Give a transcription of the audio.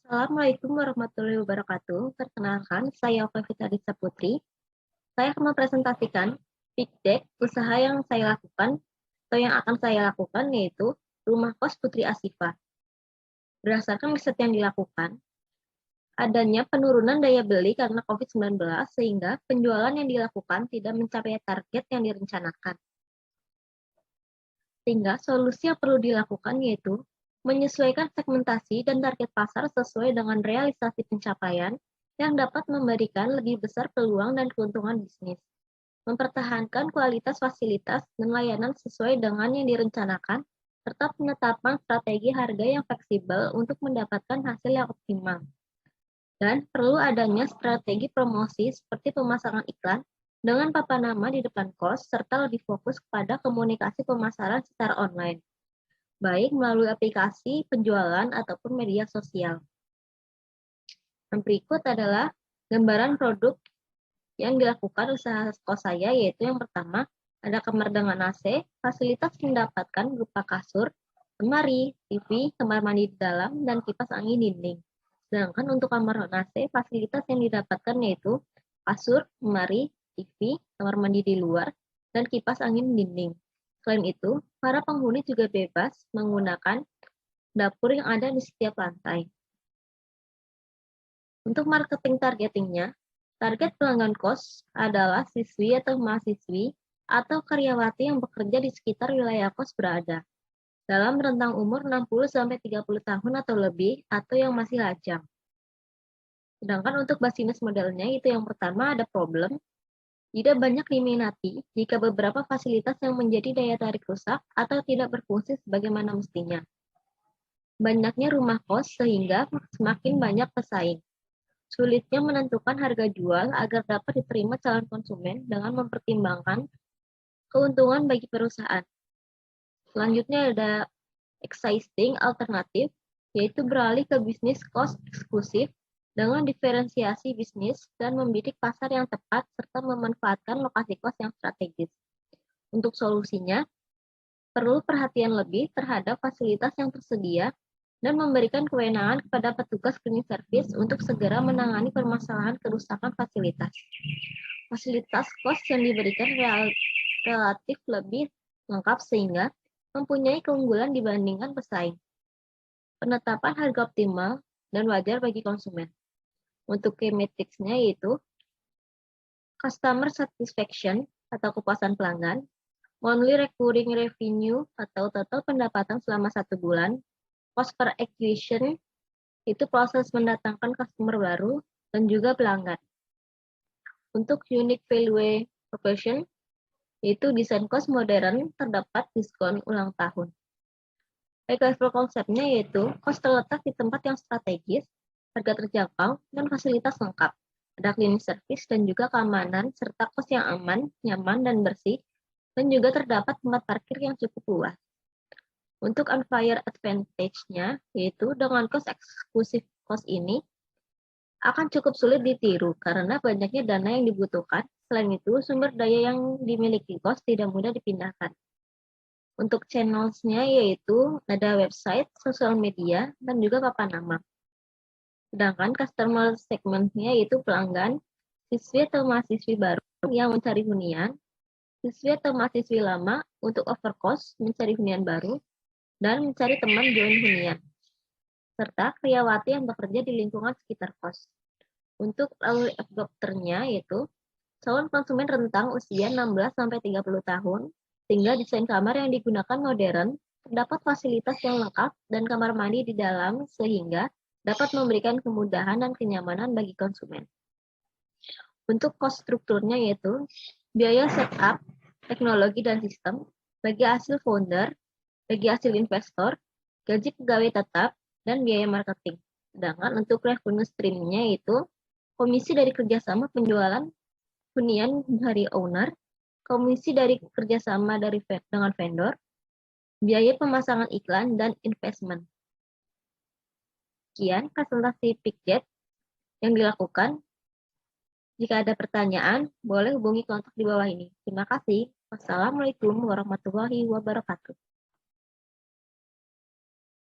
Assalamualaikum warahmatullahi wabarakatuh. Perkenalkan, saya Oka Fitarisa Putri. Saya akan mempresentasikan pitch deck usaha yang saya lakukan atau yang akan saya lakukan, yaitu Rumah Kos Putri Asifa. Berdasarkan riset yang dilakukan, adanya penurunan daya beli karena COVID-19 sehingga penjualan yang dilakukan tidak mencapai target yang direncanakan. Sehingga solusi yang perlu dilakukan yaitu menyesuaikan segmentasi dan target pasar sesuai dengan realisasi pencapaian yang dapat memberikan lebih besar peluang dan keuntungan bisnis. Mempertahankan kualitas fasilitas dan layanan sesuai dengan yang direncanakan, serta penetapan strategi harga yang fleksibel untuk mendapatkan hasil yang optimal. Dan perlu adanya strategi promosi seperti pemasangan iklan dengan papan nama di depan kos, serta lebih fokus kepada komunikasi pemasaran secara online, baik melalui aplikasi penjualan ataupun media sosial. Yang berikut adalah gambaran produk yang dilakukan usaha kos saya, yaitu yang pertama, ada kamar dengan AC, fasilitas mendapatkan berupa kasur, lemari, TV, kamar mandi di dalam, dan kipas angin dinding. Sedangkan untuk kamar non-AC, fasilitas yang didapatkan yaitu kasur, lemari, TV, kamar mandi di luar, dan kipas angin dinding. Selain itu, para penghuni juga bebas menggunakan dapur yang ada di setiap lantai. Untuk marketing targetingnya, target pelanggan kos adalah siswi atau mahasiswi atau karyawati yang bekerja di sekitar wilayah kos berada, dalam rentang umur 60-30 tahun atau lebih, atau yang masih lajang. Sedangkan untuk bisnis modelnya, itu yang pertama ada problem, tidak banyak diminati jika beberapa fasilitas yang menjadi daya tarik rusak atau tidak berfungsi sebagaimana mestinya. Banyaknya rumah kos sehingga semakin banyak pesaing. Sulitnya menentukan harga jual agar dapat diterima calon konsumen dengan mempertimbangkan keuntungan bagi perusahaan. Selanjutnya ada existing alternatif, yaitu beralih ke bisnis kos eksklusif dengan diferensiasi bisnis dan membidik pasar yang tepat serta memanfaatkan lokasi kos yang strategis. Untuk solusinya, perlu perhatian lebih terhadap fasilitas yang tersedia dan memberikan kewenangan kepada petugas cleaning service untuk segera menangani permasalahan kerusakan fasilitas. Fasilitas kos yang diberikan relatif lebih lengkap sehingga mempunyai keunggulan dibandingkan pesaing. Penetapan harga optimal dan wajar bagi konsumen. Untuk key metrics-nya yaitu customer satisfaction atau kepuasan pelanggan, monthly recurring revenue atau total pendapatan selama 1 bulan, cost per acquisition, itu proses mendatangkan customer baru, dan juga pelanggan. Untuk unique value proposition, yaitu desain kos modern, terdapat diskon ulang tahun. Level konsepnya yaitu kos terletak di tempat yang strategis, harga terjangkau, dan fasilitas lengkap. Ada cleaning service dan juga keamanan, serta kos yang aman, nyaman, dan bersih, dan juga terdapat tempat parkir yang cukup luas. Untuk unfair advantage-nya, yaitu dengan kos eksklusif kos ini akan cukup sulit ditiru karena banyaknya dana yang dibutuhkan. Selain itu, sumber daya yang dimiliki kos tidak mudah dipindahkan. Untuk channels-nya yaitu ada website, sosial media, dan juga papan nama. Sedangkan customer segment-nya yaitu pelanggan, siswi atau mahasiswi baru yang mencari hunian, siswi atau mahasiswi lama untuk overcost mencari hunian baru, dan mencari teman join hunian, serta karyawati yang bekerja di lingkungan sekitar kos. Untuk early adopter-nya yaitu calon konsumen rentang usia 16-30 tahun, sehingga desain kamar yang digunakan modern, terdapat fasilitas yang lengkap dan kamar mandi di dalam sehingga dapat memberikan kemudahan dan kenyamanan bagi konsumen. Untuk cost strukturnya yaitu biaya setup, teknologi dan sistem, bagi hasil founder, bagi hasil investor, gaji pegawai tetap, dan biaya marketing. Sedangkan untuk revenue stream-nya itu komisi dari kerjasama penjualan hunian dari owner, komisi dari kerjasama dengan vendor, biaya pemasangan iklan, dan investment. Sekian presentasi Pickjet yang dilakukan. Jika ada pertanyaan, boleh hubungi kontak di bawah ini. Terima kasih. Wassalamualaikum warahmatullahi wabarakatuh.